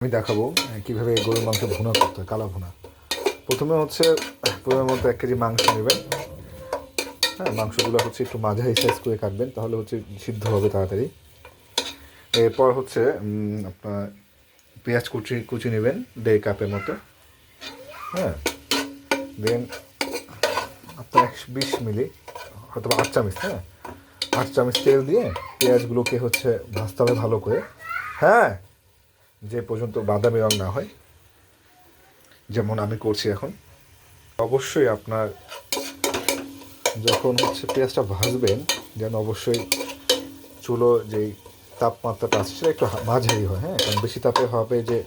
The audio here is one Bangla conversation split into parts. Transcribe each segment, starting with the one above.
আমি দেখাবো কীভাবে গরুর মাংস ভুনা করতে হয়, কালা ভুনা। প্রথমে হচ্ছে প্রথমের মধ্যে 1 কেজি মাংস নেবেন। হ্যাঁ, মাংসগুলো হচ্ছে একটু মাঝারি সাইজ করে কাটবেন, তাহলে হচ্ছে সিদ্ধ হবে তাড়াতাড়ি। এরপর হচ্ছে আপনার পেঁয়াজ কুচি নেবেন 1.5 কাপের মতো। হ্যাঁ, দেন আপনার 120 মিলি হয়তো 8 চামচ, হ্যাঁ 8 চামচ তেল দিয়ে পেঁয়াজগুলোকে হচ্ছে ভাজতে হবে ভালো করে। হ্যাঁ, যে পর্যন্ত বাদামি রং না হয়, যেমন আমি করছি এখন। অবশ্যই আপনার যখন হচ্ছে পেঁয়াজটা ভাজবেন, যেন অবশ্যই চুলো যেই তাপমাত্রাটা আছে সেটা একটু মাঝারি হয়। হ্যাঁ, কারণ বেশি তাপে হবে যে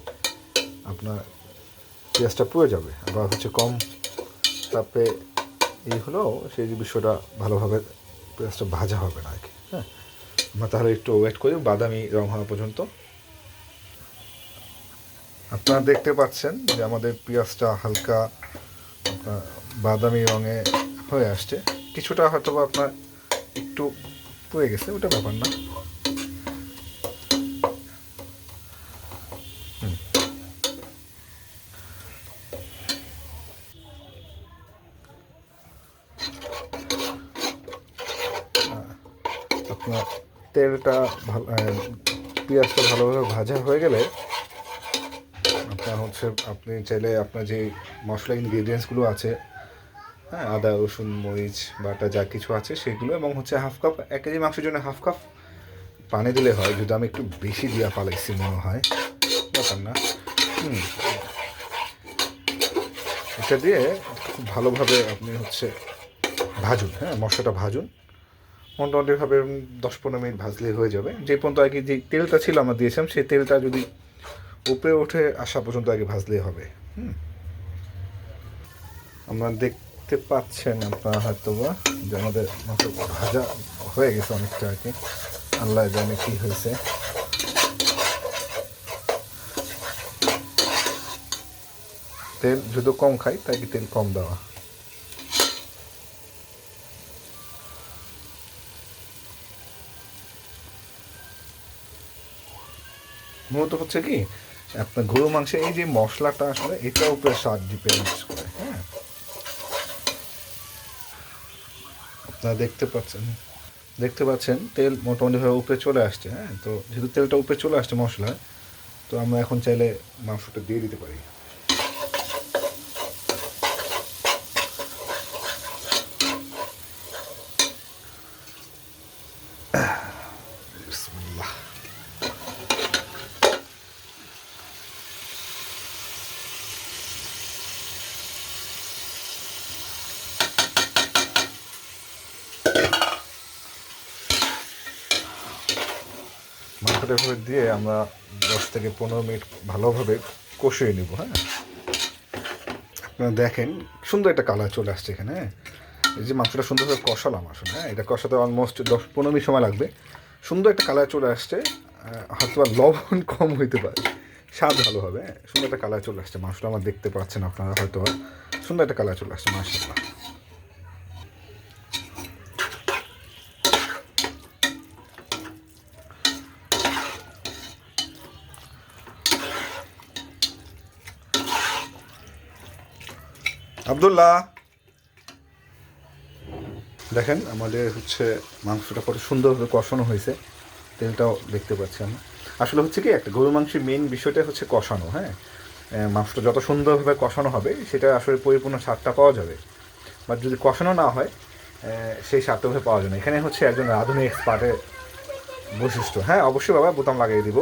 আপনার পেঁয়াজটা পুড়ে যাবে, আবার হচ্ছে কম তাপে হলেও সেই বিষয়টা ভালোভাবে পেঁয়াজটা ভাজা হবে না আর কি। হ্যাঁ, আমরা তাহলে একটু ওয়েট করি বাদামি রং হওয়া পর্যন্ত। আপনারা দেখতে পাচ্ছেন যে আমাদের পেঁয়াজটা হালকা আপনার বাদামি রঙে হয়ে আসছে। কিছুটা হয়তো বা আপনার একটু পুড়ে গেছে, ওটা ব্যাপার না। আপনার তেলটা ভালো, পেঁয়াজটা ভালোভাবে ভাজা হয়ে গেলে আপনার হচ্ছে আপনি চাইলে আপনার যে মশলা ইনগ্রিডিয়েন্টসগুলো আছে, হ্যাঁ আদা রসুন মরিচ বাটা যা কিছু আছে সেগুলো, এবং হচ্ছে 1/2 কাপ, 1 কেজি মাংসের জন্য 1/2 কাপ পানি দিলে হয়। যদি আমি একটু বেশি দিয়া পালাইছি মনে হয়, ব্যাপার না। এটা দিয়ে খুব ভালোভাবে আপনি হচ্ছে ভাজুন। হ্যাঁ, মশলাটা ভাজুন মোটামুটিভাবে 10-15 মিনিট ভাজলেই হয়ে যাবে। যে পর্যন্ত আগে যে তেলটা ছিল আমরা দিয়েছিলাম, সেই তেলটা যদি উপরে উঠে আসা পর্যন্ত আগে ভাজলেই হবে। আমরা দেখতে পাচ্ছেন আপনারা হয়তো বা যে আমাদের মাত্র ভাজা হয়ে গেছে অনেকটা আর কি। আল্লাহ জানে কী হয়েছে। তেল যদি কম খাই তাই কি তেল কম দেওয়া। মূলত হচ্ছে কি আপনার গরু মাংসে এই যে মশলাটা আসলে এটার উপরে স্বাদ ডিপেন্ড করে। হ্যাঁ, আপনারা দেখতে পাচ্ছেন তেল মোটামুটিভাবে উপরে চলে আসছে। হ্যাঁ, তো যেহেতু তেলটা উপরে চলে আসছে মশলা, তো আমরা এখন চাইলে মাংসটা দিয়ে দিতে পারি। বিসমিল্লাহ। মাংসটা এভাবে দিয়ে আমরা 10 থেকে 15 মিনিট ভালোভাবে কষিয়ে নেব। হ্যাঁ, আপনারা দেখেন সুন্দর একটা কালার চলে আসছে এখানে। হ্যাঁ, এই যে মাংসটা সুন্দরভাবে কষালাম আসলে। হ্যাঁ, এটা কষাতে অলমোস্ট 10-15 মিনিট সময় লাগবে। সুন্দর একটা কালার চলে আসছে। হয়তো বা লবণ কম হইতে পারে, স্বাদ ভালো হবে। হ্যাঁ, সুন্দর একটা কালার চলে আসছে। মাংসটা আমার দেখতে পাচ্ছেন আপনারা হয়তো, সুন্দর একটা কালার চলে আসছে মাশাআল্লাহ। আব্দুল্লাহ, দেখেন আমাদের হচ্ছে মাংসটা কত সুন্দরভাবে কষানো হয়েছে। তেলটাও দেখতে পাচ্ছেন। আসলে হচ্ছে কি একটা গরুর মাংসের মেইন বিষয়টা হচ্ছে কষানো। হ্যাঁ, মাংসটা যত সুন্দরভাবে কষানো হবে সেটা আসলে পরিপূর্ণ স্বাদটা পাওয়া যাবে। বাট যদি কষানো না হয় সেই স্বাদটা পাওয়া যায় না। এখানে হচ্ছে একজন রাঁধুনি এক্সপার্টের বৈশিষ্ট্য। হ্যাঁ, অবশ্যই বাবা, বোতাম লাগিয়ে দিব।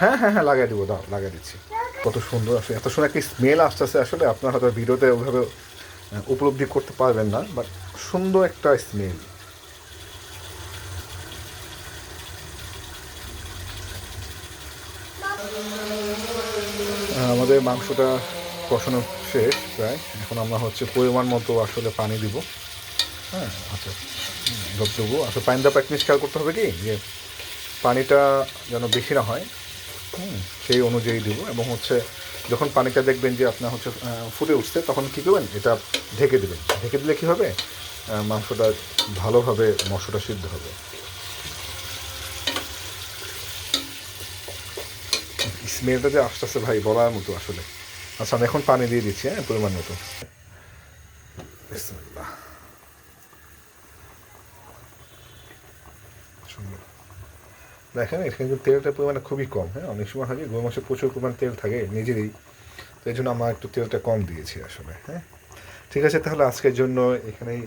হ্যাঁ হ্যাঁ হ্যাঁ, লাগিয়ে দিব, দাও লাগিয়ে দিচ্ছি। কত সুন্দর আসলে, এত সুন্দর একটা স্মেল আসতেছে। আসলে আপনারা হয়তো ভিডিওতে ওইভাবে উপলব্ধি করতে পারবেন না, বাট সুন্দর একটা স্মেল। আমাদের মাংসটা কষানো শেষ প্রায়। এখন আমরা হচ্ছে পরিমাণ মতো আসলে পানি দিব। হ্যাঁ, আচ্ছা, যতটুকু আসলে পানি দেওয়া প্র্যাকটিস খেয়াল করতে হবে কি যে পানিটা যেন বেশি না হয়। সেই অনুযায়ী দিব। এবং হচ্ছে যখন পানিটা দেখবেন যে আপনার হচ্ছে ফুটে উঠছে, তখন কী করবেন, এটা ঢেকে দেবেন। ঢেকে দিলে কী হবে, মাংসটা ভালোভাবে মশলাটা সিদ্ধ হবে। স্মেলটা যে আসতেছে ভাই বলার মতো আসলে। আচ্ছা আমি এখন পানি দিয়ে দিচ্ছি, হ্যাঁ, পরিমাণ মতো। বিসমিল্লাহ। সুন্দর। দেখেন এখানে কিন্তু তেলটার পরিমাণটা খুবই কম, হ্যাঁ, অনেক সময় হয় কি গরু মাংসে প্রচুর পরিমাণ তেল থাকে নিজেরই, তো এই জন্য আমরা একটু তেলটা কম দিয়েছি আসলে, হ্যাঁ। ঠিক আছে, তাহলে আজকের জন্য এখানেই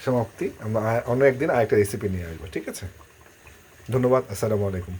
সমাপ্তি। আমরা অন্য একদিন আরেকটা রেসিপি নিয়ে আসবো, ঠিক আছে। ধন্যবাদ, আসসালামু আলাইকুম।